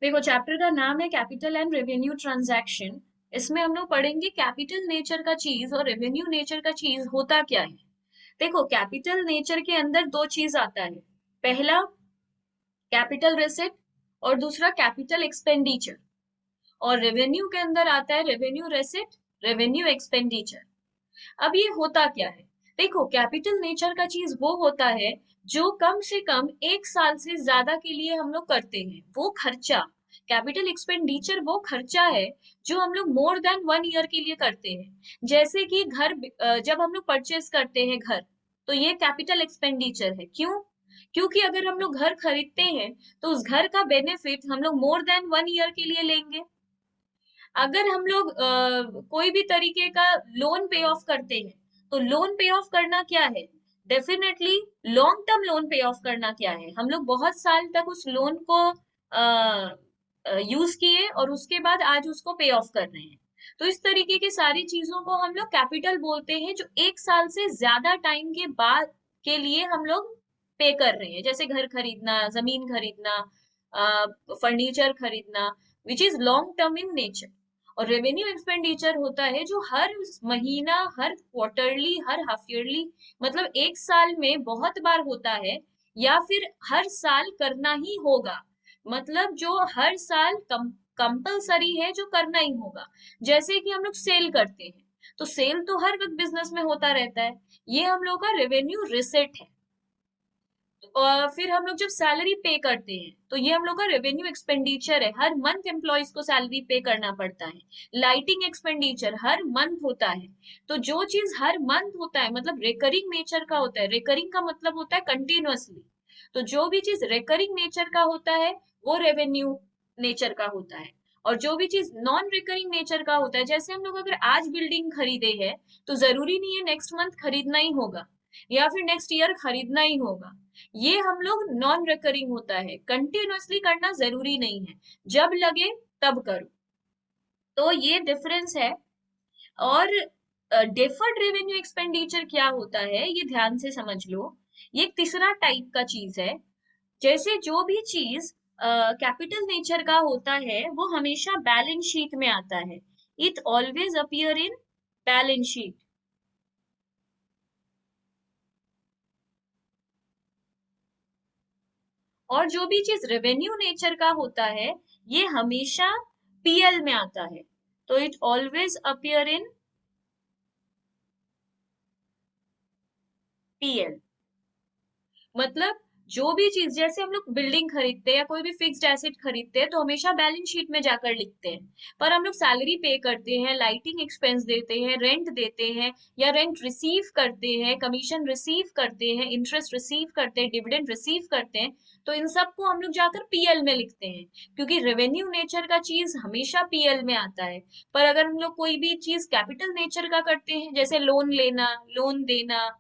देखो, चैप्टर का नाम है कैपिटल एंड रेवेन्यू ट्रांजैक्शन। इसमें हम लोग पढ़ेंगे कैपिटल नेचर का चीज और रेवेन्यू नेचर का चीज होता क्या है। देखो, कैपिटल नेचर के अंदर दो चीज आता है। पहला कैपिटल रिसिट और दूसरा कैपिटल एक्सपेंडिचर। और रेवेन्यू के अंदर आता है रेवेन्यू रेसिट, रेवेन्यू एक्सपेंडिचर। अब ये होता क्या है? देखो, कैपिटल नेचर का चीज वो होता है जो कम से कम एक साल से ज्यादा के लिए हम लोग करते हैं, वो खर्चा। कैपिटल एक्सपेंडिचर वो खर्चा है जो हम लोग मोर देन 1 ईयर के लिए करते हैं। जैसे कि जब हम लोग परचेस करते हैं घर, तो ये कैपिटल एक्सपेंडिचर है। क्यों? क्योंकि अगर हम लोग घर खरीदते हैं तो उस घर का बेनिफिट हम लोग मोर देन 1 ईयर के लिए लेंगे। अगर हम लोग कोई भी तरीके का लोन पे ऑफ करते हैं, तो लोन पे ऑफ करना क्या है? डेफिनेटली लॉन्ग टर्म लोन पे ऑफ करना क्या है? हम लोग बहुत साल तक उस लोन को यूज किए और उसके बाद आज उसको पे ऑफ कर रहे हैं। तो इस तरीके की सारी चीजों को हम लोग कैपिटल बोलते हैं, जो एक साल से ज्यादा टाइम के बाद के लिए हम लोग पे कर रहे हैं। जैसे घर खरीदना, जमीन खरीदना, फर्नीचर खरीदना, which is long term in nature. और रेवेन्यू एक्सपेंडिचर होता है जो हर महीना, हर क्वार्टरली, हर हाफ ईयरली, मतलब एक साल में बहुत बार होता है, या फिर हर साल करना ही होगा। मतलब जो हर साल कंपलसरी है, जो करना ही होगा। जैसे कि हम लोग सेल करते हैं, तो सेल तो हर वक्त बिजनेस में होता रहता है। ये हम लोग का रेवेन्यू रिसेट है। और फिर हम लोग जब सैलरी पे करते हैं, तो ये हम लोग का रेवेन्यू एक्सपेंडिचर है। हर मंथ एम्प्लॉयज को सैलरी पे करना पड़ता है। लाइटिंग एक्सपेंडिचर हर मंथ होता है। तो जो चीज हर मंथ होता है, मतलब रिकरिंग नेचर का होता है। रिकरिंग का मतलब होता है कंटिन्यूअसली। तो जो भी चीज रिकरिंग नेचर का होता है, वो रेवेन्यू नेचर का होता है। और जो भी चीज नॉन रिकरिंग नेचर का होता है, जैसे हम लोग अगर आज बिल्डिंग खरीदे हैं, तो जरूरी नहीं है नेक्स्ट मंथ खरीदना ही होगा, या फिर नेक्स्ट ईयर खरीदना ही होगा। ये हम लोग नॉन रिकरिंग होता है, कंटिन्यूअसली करना जरूरी नहीं है, जब लगे तब करो। तो ये डिफरेंस है। और डेफर्ड रेवेन्यू एक्सपेंडिचर क्या होता है, ये ध्यान से समझ लो। ये एक तीसरा टाइप का चीज है। जैसे जो भी चीज कैपिटल नेचर का होता है, वो हमेशा बैलेंस शीट में आता है। It always appear in balance sheet. और जो भी चीज रेवेन्यू नेचर का होता है, ये हमेशा पीएल में आता है। तो it always appear in PL. मतलब जो भी चीज, जैसे हम लोग बिल्डिंग खरीदते हैं या कोई भी फिक्स्ड एसेट खरीदते हैं, तो हमेशा बैलेंस शीट में जाकर लिखते हैं। पर हम लोग सैलरी पे करते हैं, लाइटिंग एक्सपेंस देते हैं, रेंट देते हैं, या रेंट रिसीव करते हैं, कमीशन रिसीव करते हैं, इंटरेस्ट रिसीव करते हैं, डिविडेंड रिसीव करते हैं, तो इन सबको हम लोग जाकर पीएल में लिखते हैं। क्योंकि रेवेन्यू नेचर का चीज हमेशा पीएल में आता है। पर अगर हम लोग कोई भी चीज कैपिटल नेचर का करते हैं, जैसे लोन लेना, लोन देना,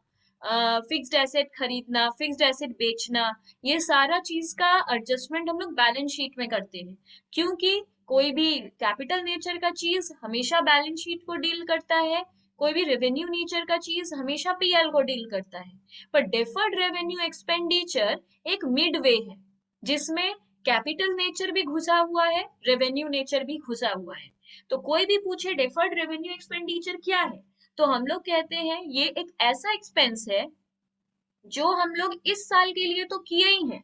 फिक्स्ड एसेट खरीदना, फिक्स्ड एसेट बेचना, ये सारा चीज का एडजस्टमेंट हम लोग बैलेंस शीट में करते हैं। क्योंकि कोई भी कैपिटल नेचर का चीज हमेशा बैलेंस शीट को डील करता है, कोई भी रेवेन्यू नेचर का चीज हमेशा पीएल को डील करता है। पर डेफर्ड रेवेन्यू एक्सपेंडिचर एक मिड वे है, जिसमें कैपिटल नेचर भी घुसा हुआ है, रेवेन्यू नेचर भी घुसा हुआ है। तो कोई भी पूछे डेफर्ड रेवेन्यू एक्सपेंडिचर क्या है, तो हम लोग कहते हैं ये एक ऐसा एक्सपेंस है जो हम लोग इस साल के लिए तो किए ही हैं,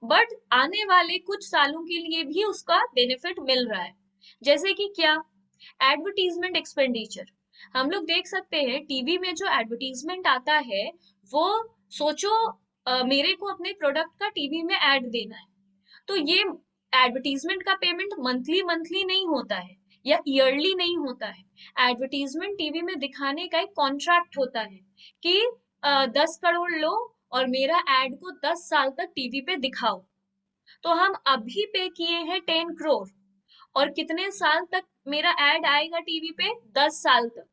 बट आने वाले कुछ सालों के लिए भी उसका बेनिफिट मिल रहा है। जैसे कि क्या? Advertisement expenditure. हम लोग देख सकते हैं टीवी में जो एडवर्टीजमेंट आता है, वो, सोचो, मेरे को अपने प्रोडक्ट का टीवी में ऐड देना है। तो ये एडवर्टीजमेंट का पेमेंट मंथली मंथली नहीं होता है, या ईयरली नहीं होता है। एडवर्टीजमेंट टीवी में दिखाने का एक कॉन्ट्रैक्ट होता है कि 10 करोड़ लो और मेरा एड को 10 साल तक टीवी पे दिखाओ। तो हम अभी पे किए हैं 10 करोड़, और कितने साल तक मेरा एड आएगा टीवी पे? 10 साल तक।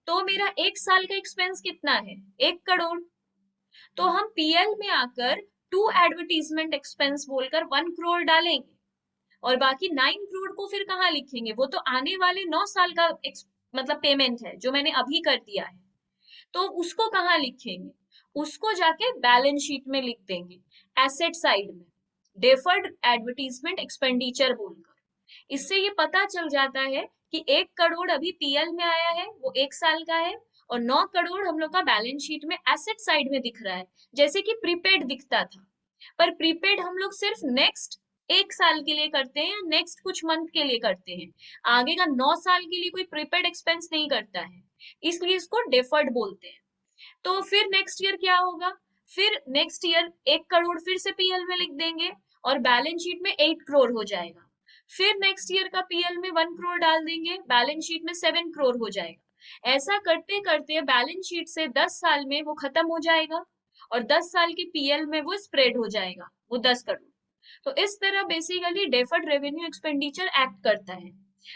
तो मेरा एक साल का एक्सपेंस कितना है? 1 करोड़। तो हम पीएल में आकर टू एडवर्टीजमेंट एक्सपेंस बोलकर 1 करोड़ डालेंगे, और बाकी 9 करोड़ को फिर कहाँ लिखेंगे? वो तो आने वाले 9 साल का मतलब पेमेंट है, जो मैंने अभी कर दिया है। तो उसको कहाँ लिखेंगे? उसको जाके बैलेंस शीट में लिख देंगे, एसेट साइड में। डेफर्ड एडवर्टीजमेंट एक्सपेंडिचर बोलकर। इससे ये पता चल जाता है कि 1 करोड़ अभी पीएल में आया है, वो 1 साल का है, और 9 करोड़ हम लोग का बैलेंस शीट में एसेट साइड में दिख रहा है, जैसे कि प्रीपेड दिखता था। पर प्रीपेड हम लोग सिर्फ नेक्स्ट 1 साल के लिए करते हैं, नेक्स्ट कुछ मंथ के लिए करते हैं, आगे का 9 साल के लिए कोई प्रीपेड एक्सपेंस नहीं करता है, इसलिए इसको डेफर्ड बोलते हैं। तो फिर नेक्स्ट ईयर क्या होगा? फिर नेक्स्ट ईयर 1 करोड़ फिर से पीएल में लिख देंगे और बैलेंस शीट में 8 करोड़ हो जाएगा। फिर नेक्स्ट ईयर का पीएल में 1 करोड़ डाल देंगे, बैलेंस शीट में 7 करोड़ हो जाएगा। ऐसा करते करते बैलेंस शीट से 10 साल में वो खत्म हो जाएगा, और 10 साल के पीएल में वो स्प्रेड हो जाएगा, वो 10 करोड़। तो इस तरह basically deferred revenue expenditure act करता है।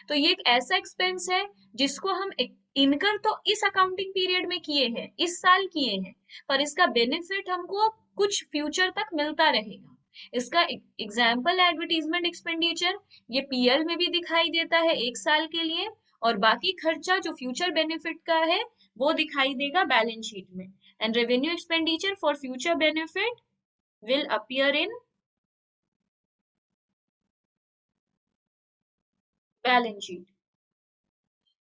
तो ये एक ऐसा एक्सपेंस है जिसको हम इनकर तो इस अकाउंटिंग पीरियड में किए हैं, इस साल किए हैं, पर इसका बेनिफिट हमको कुछ फ्यूचर तक मिलता रहेगा। इसका एग्जाम्पल एडवर्टीजमेंट एक्सपेंडिचर, ये पीएल में भी दिखाई देता है 1 साल के लिए, और बाकी खर्चा जो फ्यूचर बेनिफिट का है वो दिखाई देगा बैलेंस शीट में। And revenue expenditure for future benefit will appear in balance sheet.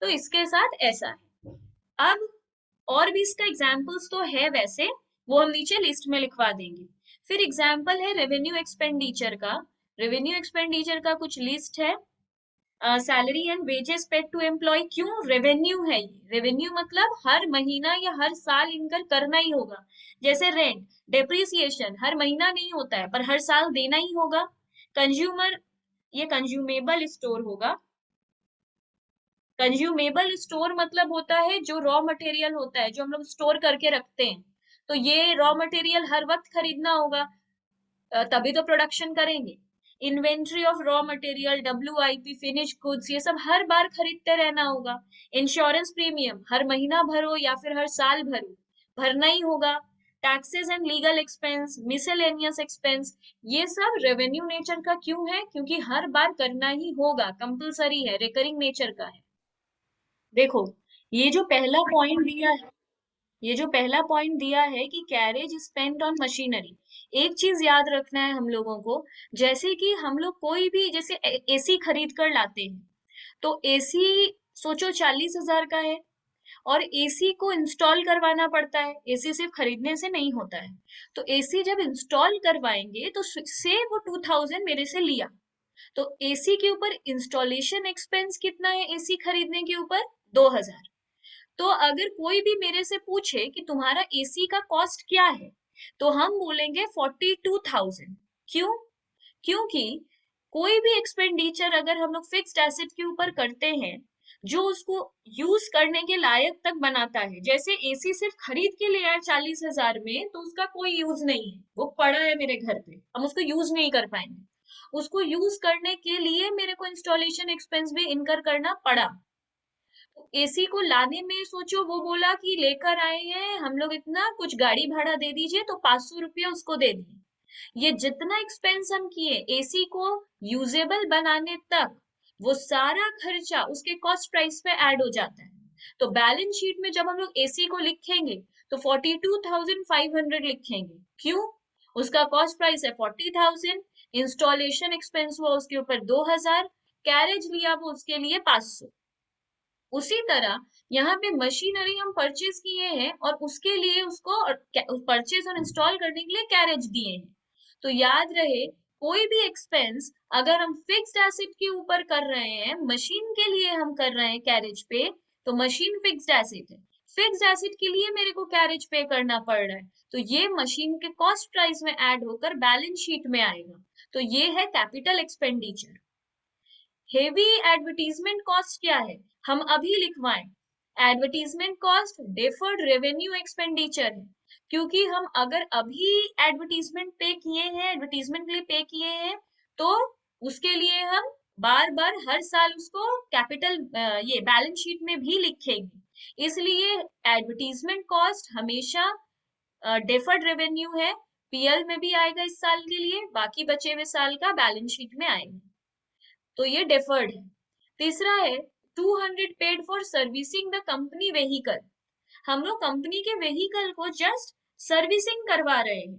तो इसके साथ ऐसा है। अब और भी इसका एग्जाम्पल्स तो है वैसे, वो हम नीचे लिस्ट में लिखवा देंगे। फिर एग्जाम्पल है रेवेन्यू एक्सपेंडिचर का। रेवेन्यू एक्सपेंडिचर का कुछ लिस्ट है। Salary and wages paid to employ, क्यों रेवेन्यू है ये? रेवेन्यू मतलब हर महीना या हर साल इनकर करना ही होगा। जैसे रेंट, डेप्रिसिएशन हर महीना नहीं होता है, पर हर साल देना ही होगा। कंज्यूमर, ये कंज्यूमेबल स्टोर होगा। कंज्यूमेबल स्टोर मतलब होता है जो रॉ मटेरियल होता है, जो हम लोग स्टोर करके रखते हैं। तो ये रॉ मटेरियल हर वक्त खरीदना होगा, तभी तो प्रोडक्शन करेंगे। Inventory of raw material, WIP, finish goods, ये सब हर बार खरीदते रहना होगा। इंश्योरेंस प्रीमियम हर महीना भरो या फिर हर साल भरो, भरना ही होगा। Taxes and legal expense, miscellaneous expense, ये सब रेवेन्यू नेचर का क्यों है? क्योंकि हर बार करना ही होगा, कंपलसरी है, रिकरिंग नेचर का है। देखो, ये जो पहला पॉइंट दिया है, ये जो पहला पॉइंट दिया है कि कैरेज स्पेंट ऑन मशीनरी, एक चीज याद रखना है हम लोगों को। जैसे कि हम लोग कोई भी जैसे एसी खरीद कर लाते हैं, तो एसी सोचो 40,000 का है, और एसी को इंस्टॉल करवाना पड़ता है, एसी सिर्फ खरीदने से नहीं होता है। तो एसी जब इंस्टॉल करवाएंगे तो से वो 2000 मेरे से लिया, तो एसी के ऊपर इंस्टॉलेशन एक्सपेंस कितना है एसी खरीदने के ऊपर? 2000। तो अगर कोई भी मेरे से पूछे कि तुम्हारा एसी का कॉस्ट क्या है, तो हम बोलेंगे 42,000। क्यों? क्योंकि कोई भी एक्सपेंडिचर अगर हम लोग फिक्स्ड एसेट के ऊपर करते हैं जो उसको यूज करने के लायक तक बनाता है, जैसे एसी सिर्फ खरीद के ले आए 40,000 में, तो उसका कोई यूज नहीं है, वो पड़ा है मेरे घर पे, हम उसको यूज नहीं कर पाएंगे। उसको यूज करने के लिए मेरे को इंस्टॉलेशन एक्सपेंस भी इनकर करना पड़ा। एसी को लाने में सोचो, वो बोला कि लेकर आए हैं हम लोग, इतना कुछ गाड़ी भाड़ा दे दीजिए, तो 500 रुपया उसको दे दिए। ये जितना एक्सपेंस हम किए एसी को यूजेबल बनाने तक, वो सारा खर्चा उसके कॉस्ट प्राइस पे ऐड हो जाता है। तो बैलेंस शीट में जब हम लोग एसी को लिखेंगे तो 42,500 लिखेंगे। क्यों? उसका कॉस्ट प्राइस है 40,000, इंस्टॉलेशन एक्सपेंस हुआ उसके ऊपर 2,000, कैरेज लिया वो उसके लिए 500। उसी तरह यहाँ पे मशीनरी हम परचेज किए हैं और उसके लिए उसको परचेज और इंस्टॉल करने के लिए कैरेज दिए हैं। तो याद रहे, कोई भी एक्सपेंस अगर हम फिक्स्ड एसेट के ऊपर कर रहे हैं, मशीन के लिए हम कर रहे हैं कैरेज पे, तो मशीन फिक्स्ड एसेट है, फिक्स्ड एसेट के लिए मेरे को कैरेज पे करना पड़ रहा है, तो ये मशीन के कॉस्ट प्राइस में ऐड होकर बैलेंस शीट में आएगा। तो ये है capital expenditure. Heavy advertisement cost क्या है? हम अभी लिखवाएं, advertisement cost deferred revenue expenditure है, क्योंकि हम अगर अभी एडवर्टीजमेंट पे किए हैं, एडवर्टीजमेंट के लिए पे किए हैं, तो उसके लिए हम बार बार हर साल उसको कैपिटल ये बैलेंस शीट में भी लिखेंगे। इसलिए एडवर्टीजमेंट कॉस्ट हमेशा डेफर्ड रेवेन्यू है, पीएल में भी आएगा इस साल के लिए, बाकी बचे हुए साल का बैलेंस शीट में आएगा। तो ये डेफर्ड है। तीसरा है 200 paid for servicing the company vehicle. हम लोग कंपनी के व्हीकल को जस्ट सर्विसिंग करवा रहे हैं,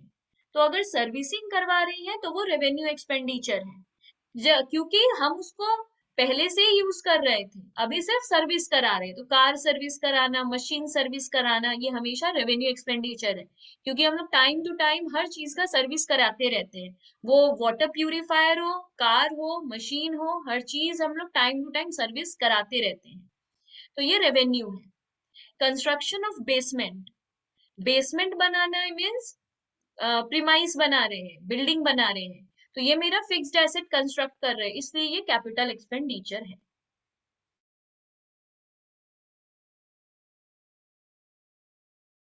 तो अगर सर्विसिंग करवा रही है तो वो रेवेन्यू एक्सपेंडिचर है, क्योंकि हम उसको पहले से ही यूज कर रहे थे, अभी सिर्फ सर्विस करा रहे हैं। तो कार सर्विस कराना, मशीन सर्विस कराना, ये हमेशा रेवेन्यू एक्सपेंडिचर है, क्योंकि हम लोग टाइम टू टाइम हर चीज का सर्विस कराते रहते हैं। वो वाटर प्यूरिफायर हो, कार हो, मशीन हो, हर चीज हम लोग टाइम टू टाइम सर्विस कराते रहते हैं। तो ये रेवेन्यू है। Construction of basement, basement banana means premise बना रहे हैं, बिल्डिंग बना रहे हैं, तो ये मेरा फिक्स्ड एसेट कंस्ट्रक्ट कर रहे हैं, इसलिए ये कैपिटल एक्सपेंडिचर है।